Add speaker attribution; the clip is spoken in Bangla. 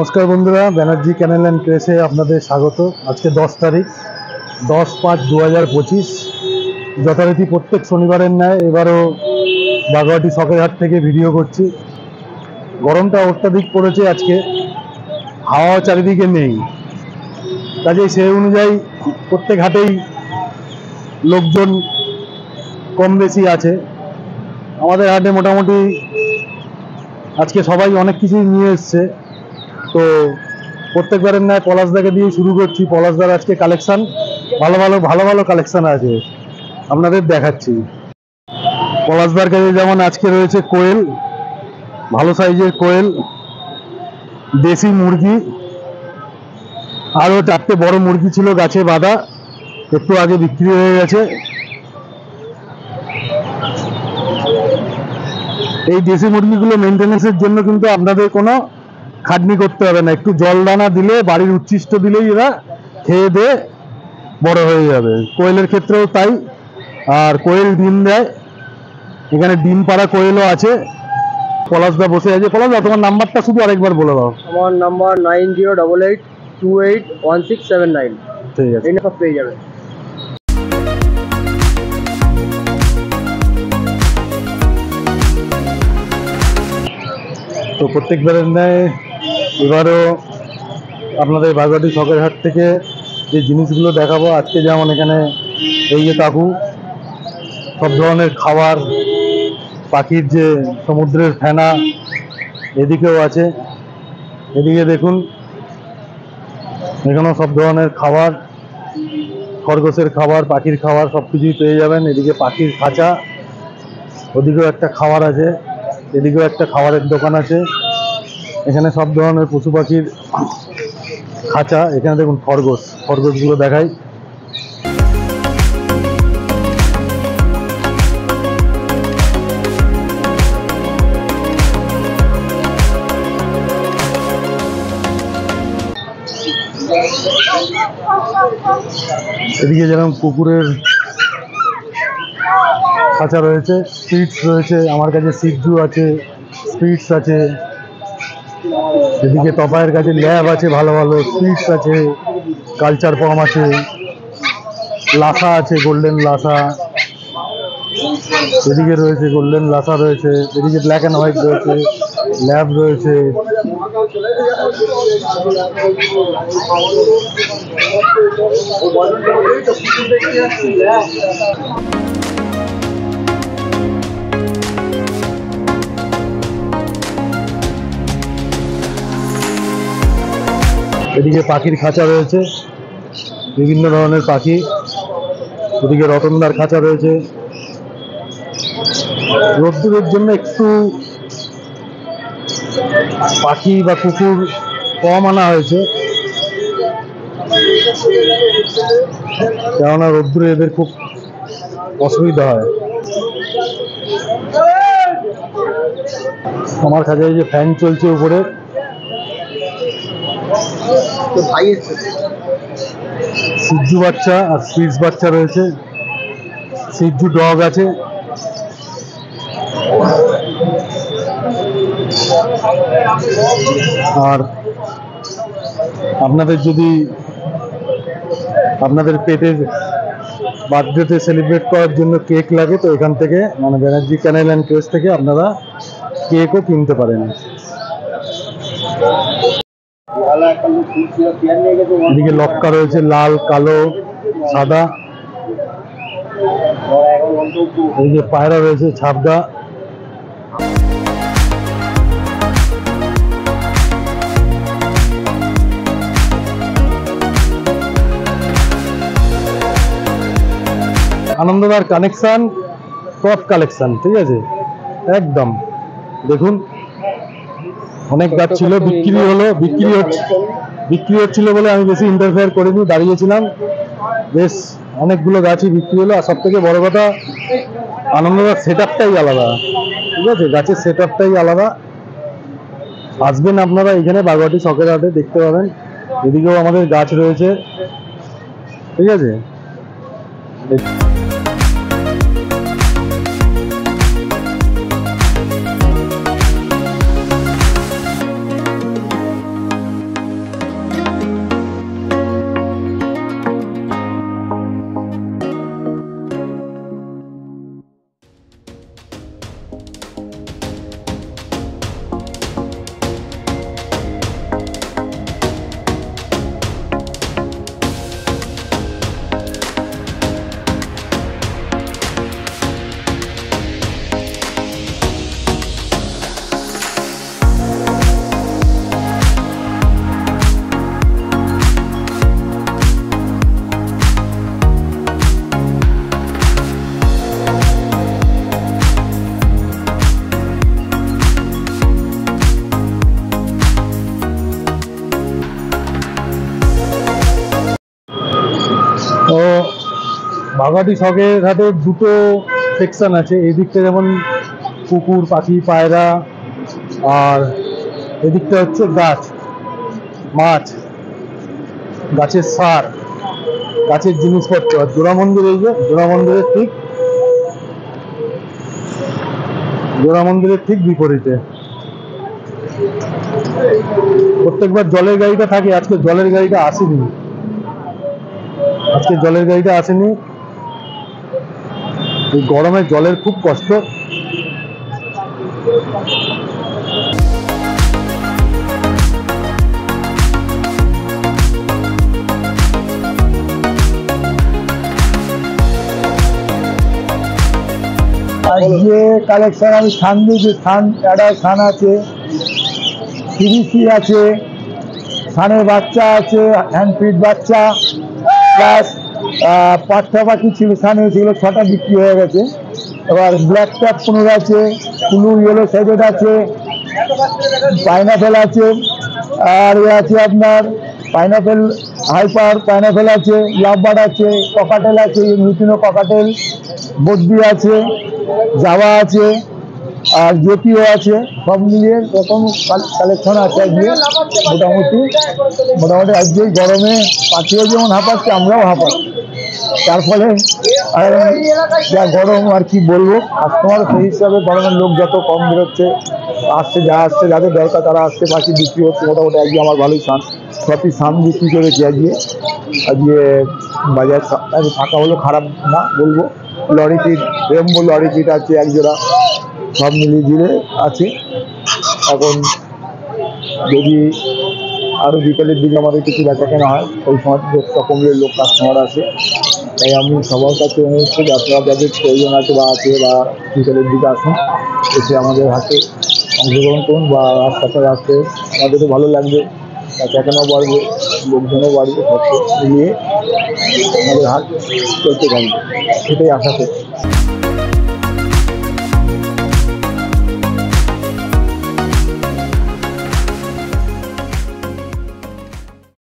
Speaker 1: নমস্কার বন্ধুরা, ব্যানার্জি ক্যানেল অ্যান্ড ক্রেসে আপনাদের স্বাগত। আজকে 10 তারিখ 10/5/2025। যথারীতি প্রত্যেক শনিবারের ন্যায় এবারও বাগুয়াটি শখের হাট থেকে ভিডিও করছি। গরমটা অত্যাধিক পড়েছে আজকে, হাওয়া চারিদিকে নেই, কাজেই সেই অনুযায়ী প্রত্যেক হাটেই লোকজন কম বেশি আছে। আমাদের হাটে মোটামুটি আজকে সবাই অনেক কিছুই নিয়ে এসছে। তো প্রত্যেকবারের ন্যায় পলাশদাকে দিয়ে শুরু করছি। পলাশদার আজকে কালেকশন ভালো কালেকশন আছে, আপনাদের দেখাচ্ছি। পলাশদার কাছে যেমন আজকে রয়েছে কোয়েল, ভালো সাইজের কোয়েল, দেশি মুরগি, আরও 4টে বড় মুরগি ছিল গাছে বাঁধা, একটু আগে বিক্রি হয়ে গেছে। এই দেশি মুরগিগুলো মেনটেন্যান্সের জন্য কিন্তু আপনাদের কোনো খাটনি করতে হবে না, একটু জল দানা দিলে, বাড়ির উচ্ছিষ্ট দিলেই এরা খেয়ে দিয়ে বড় হয়ে যাবে। কোয়েলের ক্ষেত্রেও তাই। আর কোয়েল ডিম দেয়, এখানে ডিম পাড়া কোয়েলও আছে। পলাশদা বসে আছে। পলাশদা, তোমার নাম্বারটা শুধু আরেকবার বলে দাও।
Speaker 2: আমার নাম্বার 9088281679।
Speaker 1: ঠিক আছে,
Speaker 2: এই নাম্বার পেয়ে যাবে।
Speaker 1: তো প্রত্যেকবারের ন্যায় এবারও আপনাদের বাগুয়াটি শখের হাট থেকে যে জিনিসগুলো দেখাবো আজকে, যেমন এখানে এই যে কাকু সব ধরনের খাবার, পাখির যে সমুদ্রের ফেনা এদিকেও আছে। এদিকে দেখুন, এখানেও সব ধরনের খাবার, খরগোশের খাবার, পাখির খাবার সব কিছুই পেয়ে যাবেন। এদিকে পাখির খাঁচা, ওদিকেও একটা খাবার আছে, এদিকেও একটা খাবারের দোকান আছে। এখানে সব ধরনের পশু পাখির খাঁচা। এখানে দেখুন খরগোশগুলো দেখাই। এদিকে যেরকম কুকুরের খাঁচা রয়েছে, স্পিটস রয়েছে, আমার কাছে সিজু আছে, স্পিটস আছে। এদিকে তপায়ের কাছে ল্যাব আছে, ভালো স্পিটস আছে, কালচার পম আছে, লাসা আছে, গোল্ডেন লাসা। এদিকে রয়েছে গোল্ডেন লাসা রয়েছে, এদিকে ব্ল্যাক অ্যান্ড হোয়াইট রয়েছে, ল্যাব রয়েছে। এদিকে পাখির খাঁচা রয়েছে, বিভিন্ন ধরনের পাখি। এদিকে রতনদার খাঁচা রয়েছে। রোদ্দুরের জন্য একটু পাখি বা কুকুর কম আনা হয়েছে, কেননা রোদ্দুরে এদের খুব অসুবিধা হয়। আমার খাঁচায় যে ফ্যান চলছে উপরে, সিজু বাচ্চা আর স্পিটস বাচ্চা রয়েছে। সিজু ডগ আছে। আর আপনাদের যদি আপনাদের পেটের বার্থডেতে সেলিব্রেট করার জন্য কেক লাগে, তো এখান থেকে মানে ব্যানার্জি ক্যানেল অ্যান্ড ক্রেস থেকে আপনারা কেকও কিনতে পারেন। এদিকে লক্কা রয়েছে, লাল, কালো, সাদা। এদিকে পায়রা রয়েছে, ছাপদা। আনন্দদার কানেকশন, টপ কালেকশন, ঠিক আছে একদম। দেখুন, অনেক গাছ ছিল, বিক্রি হচ্ছিল বলে আমি বেশি ইন্টারফেয়ার করিনি, দাঁড়িয়েছিলাম। বেশ অনেকগুলো গাছই বিক্রি হলো। আর সব থেকে বড় কথা, আনন্দদার সেট আপটাই আলাদা, ঠিক আছে, গাছের সেট আপটাই আলাদা। আসবেন আপনারা এখানে বাগুয়াটি শখের হাটে, দেখতে পাবেন। এদিকেও আমাদের গাছ রয়েছে, ঠিক আছে। বাগুইআটি শখের হাটে দুটো সেকশন আছে। এদিকটা যেমন কুকুর, পাখি, পায়রা, আর এদিকটা হচ্ছে গাছ, মাছ, গাছের সার, গাছের জিনিসপত্র। আর জোড়া মন্দির, এই যে জোড়া মন্দিরের ঠিক বিপরীতে। প্রত্যেকবার জলের গাড়িটা থাকে, আজকে জলের গাড়িটা আসেনি। এই গরমে জলের খুব কষ্ট।
Speaker 3: আজকে কালেকশন আমি থান দিয়েছি। থান অ্যাডাল্ট থান আছে, সিবিসি আছে, থানের বাচ্চা আছে, হ্যান্ডফিড বাচ্চা, প্লাস পাঠা পাখি ছিল থানে, সেগুলো 6টা বিক্রি হয়ে গেছে। এবার ব্ল্যাক ট্যাপ 15 আছে, ব্লু ইয়েলো সাইডেড আছে, পাইনাপেল আছে, আর এ আছে আপনার পাইনাপেল হাইপার পাইনাপেল আছে, লাভবার্ড আছে, ককাটেল আছে, লুটিনো ককাটেল, বদ্রি আছে, জাভা আছে, আর জেপিও আছে। সব মিলিয়ে এরকম কালেকশন আছে আজকে। মোটামুটি আজকে গরমে পাখিও যেমন হাঁপাচ্ছে, আমরাও হাঁপাচ্ছি। তার ফলে যা গরম আর কি বলবো, কাস্টমার সেই হিসাবে গরমের লোক যত কম বেরোচ্ছে, আসছে যাদের দরকার তারা আসছে, পাখি বিক্রি হচ্ছে। মোটামুটি আজকে আমার ভালোই সবই সান বিক্রি করেছি আজকে বাজার ফাঁকা হলো, খারাপ না বলবো। লরিপিট, রেমবো লরিপিট আছে এক জোড়া, সব মিলিয়ে ঝিলে আছে। এখন যদি আরও বিকেলের দিকে আমাদের কিছু বেচা কেনা হয়, ওই সময় লোকটা কমলে লোক কাস্টমার আসে। তাই আমি সবার কাছে অনুরোধ করি, আপনারা যাদের প্রয়োজন আছে বা বিকেলের দিকে আসুন, এসে আমাদের হাতে অংশগ্রহণ করুন বা রাস্তায় আসতে আমাদেরও ভালো লাগবে, বেচা কেনাও বাড়বে, লোকজনও বাড়বে, সব মিলিয়ে আমাদের হাট চলতে থাকবে, সেটাই আশা করছি।